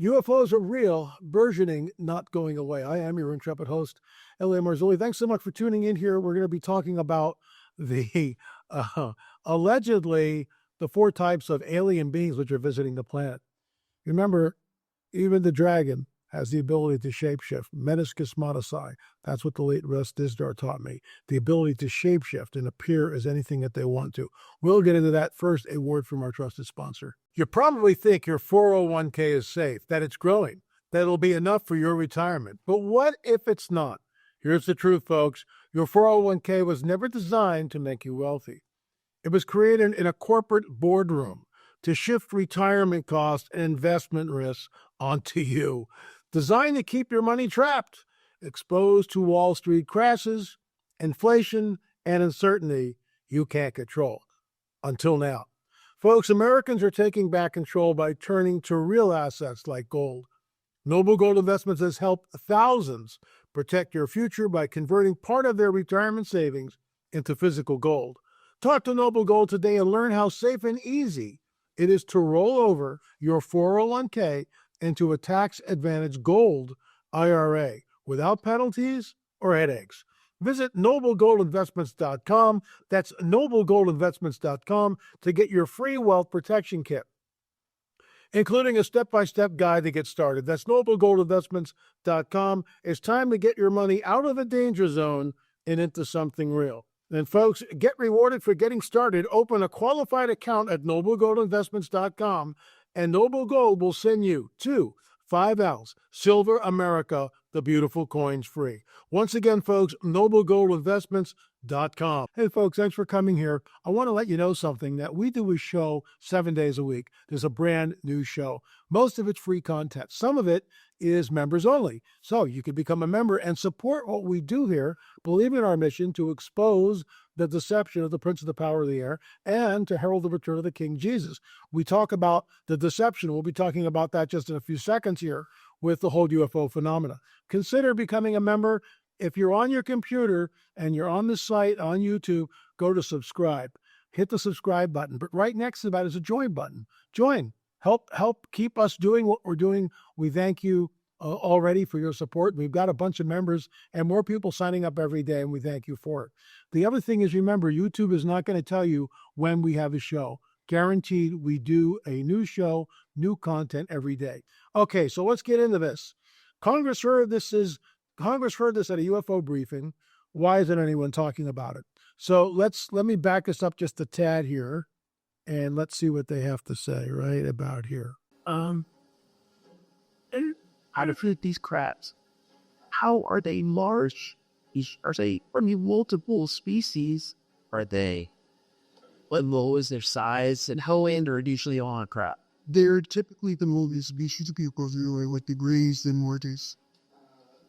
UFOs are real, burgeoning, not going away. I am your intrepid host, L.A. Marzulli. Thanks so much for tuning in here. We're going to be talking about the uh, allegedly the four types of alien beings which are visiting the planet. Remember, even the dragon has the ability to shapeshift. Meniscus modicai. That's what the late Russ Dizdar taught me. The ability to shapeshift and appear as anything that they want to. We'll get into that first. A word from our trusted sponsor. You probably think your 401k is safe, that it's growing, that it'll be enough for your retirement. But what if it's not? Here's the truth, folks. Your 401k was never designed to make you wealthy. It was created in a corporate boardroom to shift retirement costs and investment risks onto you. Designed to keep your money trapped, exposed to Wall Street crashes, inflation, and uncertainty you can't control. Until now. Folks, Americans are taking back control by turning to real assets like gold. Noble Gold Investments has helped thousands protect your future by converting part of their retirement savings into physical gold. Talk to Noble Gold today and learn how safe and easy it is to roll over your 401k into a tax-advantaged gold IRA without penalties or headaches. Visit noblegoldinvestments.com. That's noblegoldinvestments.com to get your free wealth protection kit, including a step-by-step guide to get started. That's noblegoldinvestments.com. It's time to get your money out of the danger zone and into something real. And folks, get rewarded for getting started. Open a qualified account at noblegoldinvestments.com, and Noble Gold will send you 2 5-ounce Silver America, the beautiful coins free. Once again, folks, noblegoldinvestments.com. Hey, folks, thanks for coming here. I want to let you know something, that we do a show 7 days a week. There's a brand new show. Most of it's free content. Some of it is members only. So you can become a member and support what we do here, believe in our mission to expose the deception of the prince of the power of the air and to herald the return of the King Jesus. We talk about the deception. We'll be talking about that just in a few seconds here with the whole UFO phenomena. Consider becoming a member. If you're on your computer and you're on the site on YouTube, go to subscribe. Hit the subscribe button. But right next to that is a join button. Join. Help keep us doing what we're doing. We thank you already for your support. We've got a bunch of members and more people signing up every day, and we thank you for it. The other thing is, remember, YouTube is not going to tell you when we have a show. Guaranteed, we do a new show, new content every day. Okay, so let's get into this. Congress heard this at a UFO briefing. Why isn't anyone talking about it? So let me back us up just a tad here, and let's see what they have to say right about here. How to feed these crabs? How are they large? Are they multiple species? Are they? What low is their size? And how land are usually on a crab? They're typically the movie species of people, like the Greys and Nordics.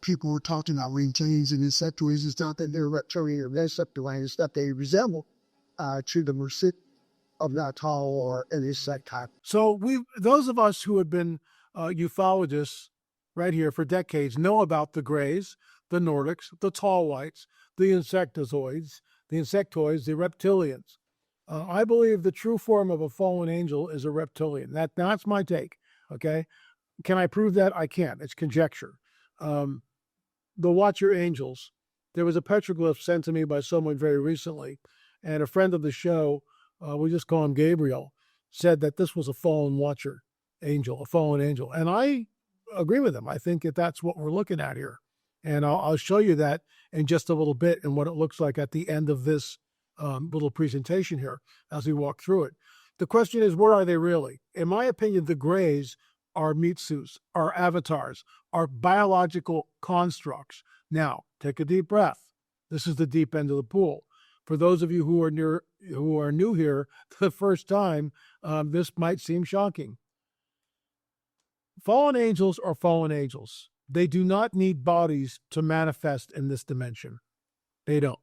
People were talking about reptilians and insectoids and stuff, that they're reptilian or insectoid and stuff they resemble to the merced of that tall or an insect type. So those of us who have been ufologists right here for decades know about the Greys, the Nordics, the tall whites, the insectoids, the reptilians. I believe the true form of a fallen angel is a reptilian. That's my take. Okay, can I prove that? I can't. It's conjecture. The Watcher Angels. There was a petroglyph sent to me by someone very recently, and a friend of the show, we just call him Gabriel, said that this was a fallen Watcher angel, a fallen angel, and I agree with him. I think that that's what we're looking at here, and I'll show you that in just a little bit and what it looks like at the end of this little presentation here as we walk through it. The question is, what are they really? In my opinion, the Greys are meat suits, are avatars, are biological constructs. Now, take a deep breath. This is the deep end of the pool. For those of you who are new here the first time, this might seem shocking. Fallen angels are fallen angels. They do not need bodies to manifest in this dimension. They don't.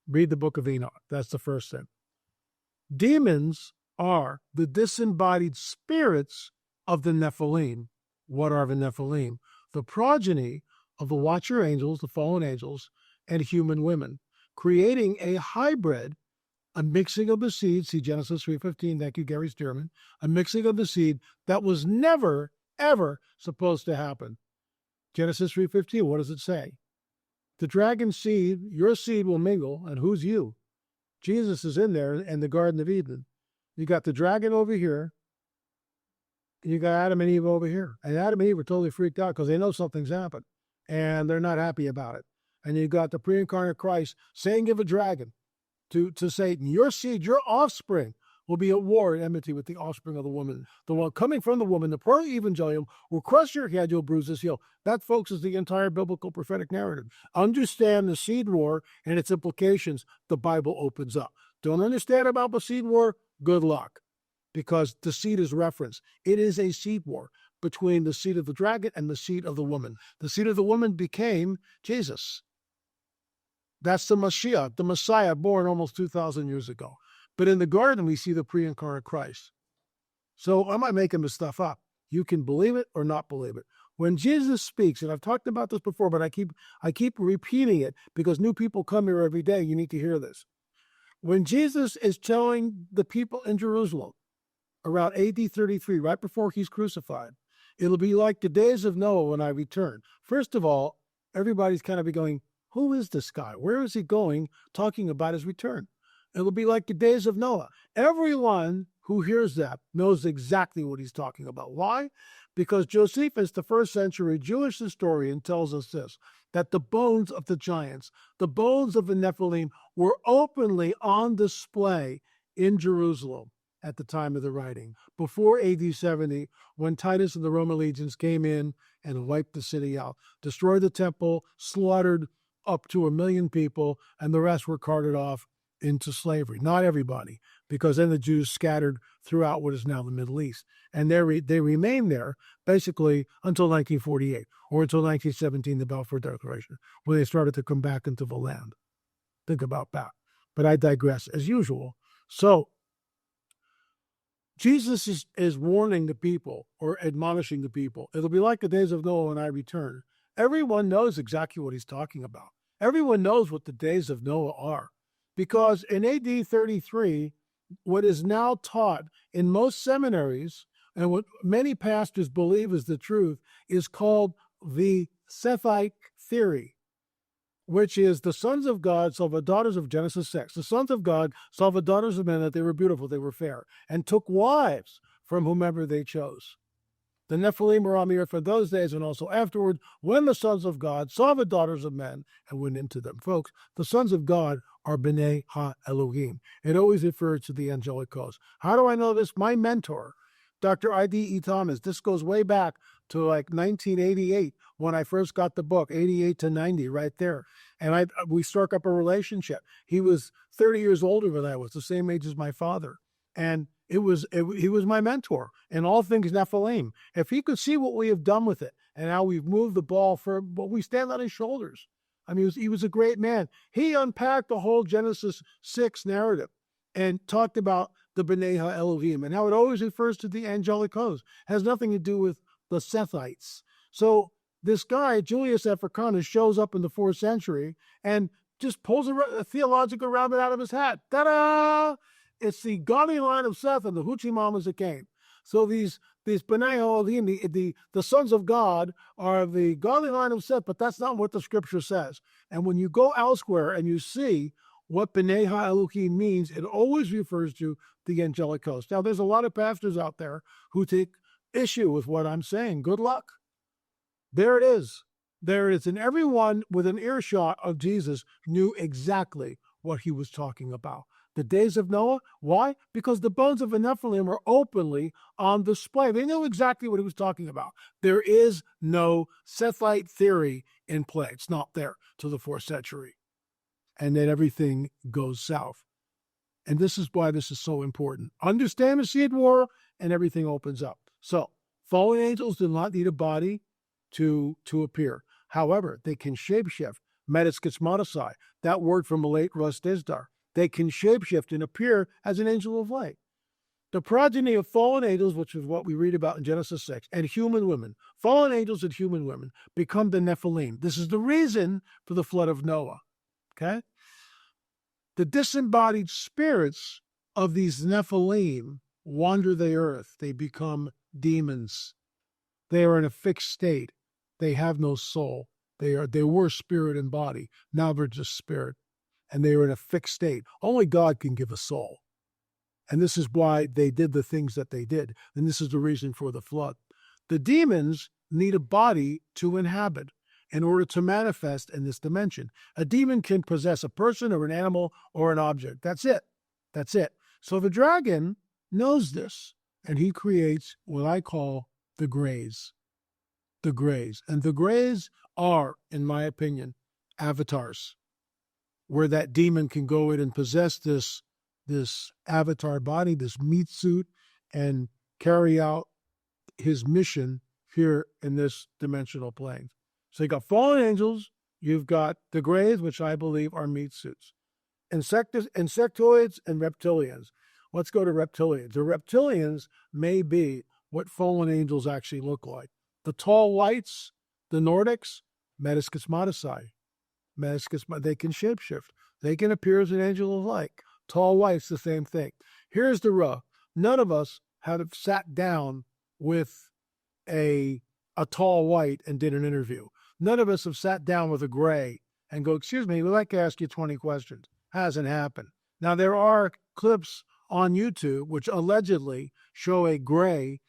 Read the book of Enoch. That's the first thing. Demons are the disembodied spirits of the Nephilim. What are the Nephilim? The progeny of the Watcher angels, the fallen angels, and human women, creating a hybrid, a mixing of the seed. See Genesis 3:15. Thank you, Gary Stearman. A mixing of the seed that was never ever supposed to happen. Genesis 3:15, what does it say? The dragon's seed, your seed will mingle, and who's you? Jesus is in there in the Garden of Eden. You got the dragon over here, and you got Adam and Eve over here. And Adam and Eve are totally freaked out because they know something's happened, and they're not happy about it. And you got the pre-incarnate Christ saying of a dragon to Satan, your seed, your offspring, will be at war and enmity with the offspring of the woman. The one coming from the woman, the pearl evangelium, will crush your head, you'll bruise his heel. That, folks, is the entire biblical prophetic narrative. Understand the seed war and its implications, the Bible opens up. Don't understand about the seed war? Good luck. Because the seed is referenced. It is a seed war between the seed of the dragon and the seed of the woman. The seed of the woman became Jesus. That's the Mashiach, the Messiah, born almost 2,000 years ago. But in the garden, we see the pre-incarnate Christ. So I'm not making this stuff up. You can believe it or not believe it. When Jesus speaks, and I've talked about this before, but I keep repeating it because new people come here every day. You need to hear this. When Jesus is telling the people in Jerusalem around AD 33, right before he's crucified, it'll be like the days of Noah when I return. First of all, everybody's kind of be going, who is this guy? Where is he going talking about his return? It'll be like the days of Noah. Everyone who hears that knows exactly what he's talking about. Why? Because Josephus, the first century Jewish historian, tells us this, that the bones of the giants, the bones of the Nephilim, were openly on display in Jerusalem at the time of the writing, before AD 70, when Titus and the Roman legions came in and wiped the city out, destroyed the temple, slaughtered up to 1 million people, and the rest were carted off into slavery. Not everybody, because then the Jews scattered throughout what is now the Middle East. And they remained there basically until 1948 or until 1917, the Balfour Declaration, when they started to come back into the land. Think about that. But I digress as usual. So Jesus is warning the people or admonishing the people. It'll be like the days of Noah when I return. Everyone knows exactly what he's talking about. Everyone knows what the days of Noah are. Because in AD 33, what is now taught in most seminaries, and what many pastors believe is the truth, is called the Sethite theory, which is the sons of God saw the daughters of Genesis 6. The sons of God saw the daughters of men that they were beautiful, they were fair, and took wives from whomever they chose. The Nephilim were on the earth for those days and also afterward, when the sons of God saw the daughters of men and went into them. Folks, the sons of God are B'nai Ha-Elohim. It always refers to the angelic host. How do I know this? My mentor, Dr. I.D.E. Thomas, this goes way back to like 1988 when I first got the book, 88 to 90, right there. And we struck up a relationship. He was 30 years older than I was, the same age as my father. And he was my mentor in all things Nephilim. If he could see what we have done with it and how we've moved the ball for what we stand on his shoulders. I mean, he was a great man. He unpacked the whole Genesis 6 narrative and talked about the B'nai Ha-Elohim and how it always refers to the angelic host. It has nothing to do with the Sethites. So this guy, Julius Africanus, shows up in the 4th century and just pulls a theological rabbit out of his hat. Ta-da! It's the godly line of Seth and the hoochie mamas that came. So these B'nai Ha-Elohim, the sons of God, are the godly line of Seth, but that's not what the scripture says. And when you go elsewhere and you see what B'nai Ha-Elohim means, it always refers to the angelic host. Now, there's a lot of pastors out there who take issue with what I'm saying. Good luck. There it is. There it is. And everyone with an earshot of Jesus knew exactly what he was talking about. The days of Noah. Why? Because the bones of the Nephilim are openly on display. They knew exactly what he was talking about. There is no Sethite theory in play. It's not there till the 4th century. And then everything goes south. And this is why this is so important. Understand the seed war, and everything opens up. So, fallen angels do not need a body to appear. However, they can shapeshift. Metaskismatisai, that word from the late Russ Dizdar. They can shapeshift and appear as an angel of light. The progeny of fallen angels, which is what we read about in Genesis 6, and human women, fallen angels and human women, become the Nephilim. This is the reason for the flood of Noah. Okay? The disembodied spirits of these Nephilim wander the earth. They become demons. They are in a fixed state. They have no soul. They were spirit and body. Now they're just spirit. And they are in a fixed state. Only God can give a soul. And this is why they did the things that they did. And this is the reason for the flood. The demons need a body to inhabit in order to manifest in this dimension. A demon can possess a person or an animal or an object. That's it. That's it. So the dragon knows this, and he creates what I call the grays. The grays. And the grays are, in my opinion, avatars, where that demon can go in and possess this avatar body, this meat suit, and carry out his mission here in this dimensional plane. So you got fallen angels, you've got the grays, which I believe are meat suits. Insectoids and reptilians. Let's go to reptilians. The reptilians may be what fallen angels actually look like. The tall whites, the Nordics, Mediscus modicai. They can shapeshift. They can appear as an angel of light. Tall whites, the same thing. Here's the rub. None of us have sat down with a tall white and did an interview. None of us have sat down with a gray and go, excuse me, we'd like to ask you 20 questions. Hasn't happened. Now, there are clips on YouTube which allegedly show a gray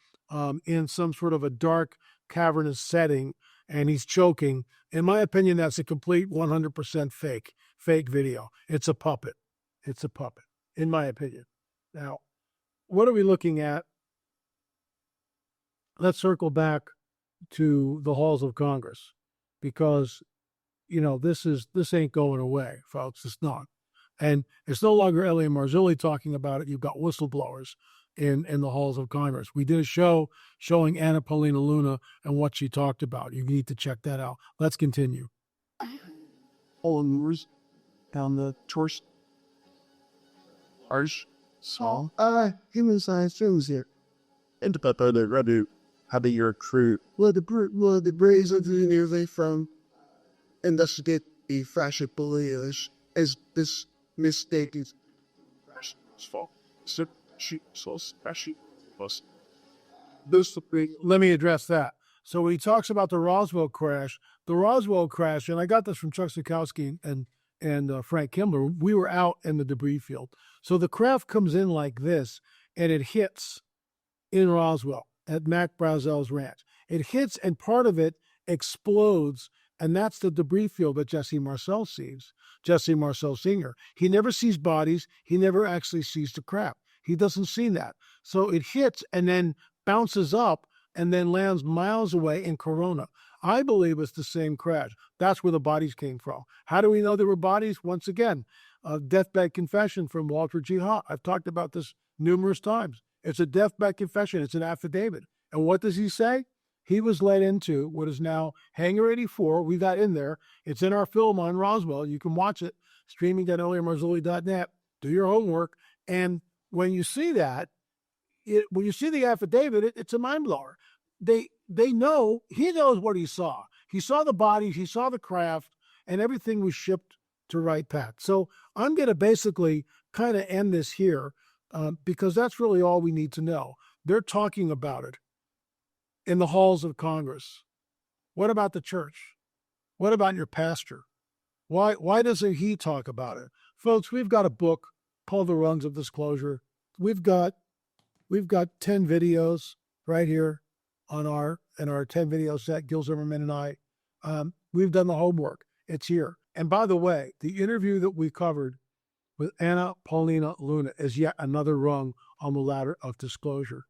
in some sort of a dark, cavernous setting, and he's choking. In my opinion, that's a complete 100% fake video. It's a puppet. It's a puppet, in my opinion. Now, what are we looking at? Let's circle back to the halls of Congress, because, you know, this ain't going away, folks. It's not. And it's no longer Ellie and Marzulli talking about it. You've got whistleblowers in the halls of Congress. We did a show showing Anna Paulina Luna and what she talked about. You need to check that out. Let's continue. All moors down the torch. Arch. Saw. Human science shows here. And about the ready. How do you recruit? Well, the Braves are nearly from investigate the fashion believers as this mistake is. Let me address that. So when he talks about the Roswell crash, and I got this from Chuck Zukowski and Frank Kimbler, we were out in the debris field. So the craft comes in like this, and it hits in Roswell at Mac Brazel's ranch. It hits, and part of it explodes, and that's the debris field that Jesse Marcel sees. Jesse Marcel Sr. He never sees bodies. He never actually sees the craft. He doesn't see that. So it hits and then bounces up and then lands miles away in Corona. I believe it's the same crash. That's where the bodies came from. How do we know there were bodies? Once again, a deathbed confession from Walter G. Hott. I've talked about this numerous times. It's a deathbed confession. It's an affidavit. And what does he say? He was led into what is now Hangar 84. We got in there. It's in our film on Roswell. You can watch it, streaming.eliamarzulli.net. Do your homework. And when you see that, when you see the affidavit, it's a mind blower. They know, he knows what he saw. He saw the bodies, he saw the craft, and everything was shipped to right path. So I'm going to basically kind of end this here because that's really all we need to know. They're talking about it in the halls of Congress. What about the church? What about your pastor? Why doesn't he talk about it? Folks, we've got a book called The Rungs of Disclosure. We've got 10 videos right here on our 10 video set, Gil Zimmerman and I. We've done the homework. It's here. And by the way, the interview that we covered with Anna Paulina Luna is yet another rung on the ladder of disclosure.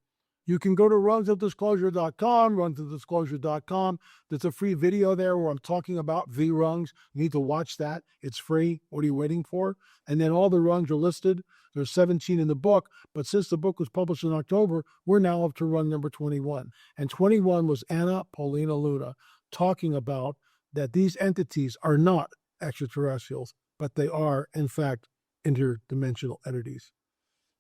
You can go to rungsofdisclosure.com, rungsofdisclosure.com. There's a free video there where I'm talking about the rungs. You need to watch that. It's free. What are you waiting for? And then all the rungs are listed. There's 17 in the book, but since the book was published in October, we're now up to rung number 21. And 21 was Anna Paulina Luna talking about that these entities are not extraterrestrials, but they are, in fact, interdimensional entities.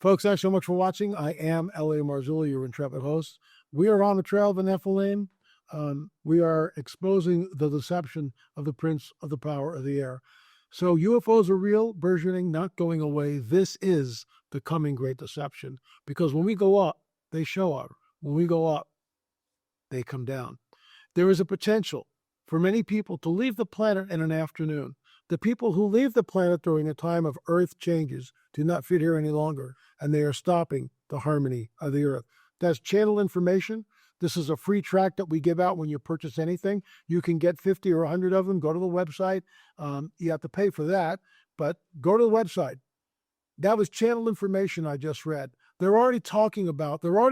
Folks, thanks so much for watching. I am Ellie Marzulli, your intrepid host. We are on the trail of the Nephilim. We are exposing the deception of the prince of the power of the air. So UFOs are real, burgeoning, not going away. This is the coming great deception. Because when we go up, they show up. When we go up, they come down. There is a potential for many people to leave the planet in an afternoon. The people who leave the planet during a time of Earth changes do not fit here any longer, and they are stopping the harmony of the Earth. That's channel information. This is a free track that we give out when you purchase anything. You can get 50 or 100 of them. Go to the website. You have to pay for that, but go to the website. That was channel information I just read. They're already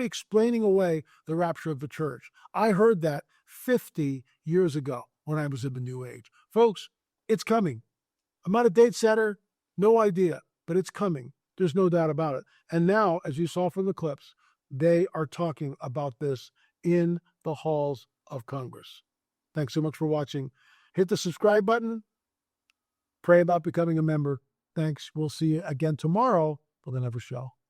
explaining away the rapture of the church. I heard that 50 years ago when I was in the New Age. Folks, it's coming. I'm not a date setter, no idea, but it's coming. There's no doubt about it. And now, as you saw from the clips, they are talking about this in the halls of Congress. Thanks so much for watching. Hit the subscribe button. Pray about becoming a member. Thanks. We'll see you again tomorrow for the Never Show.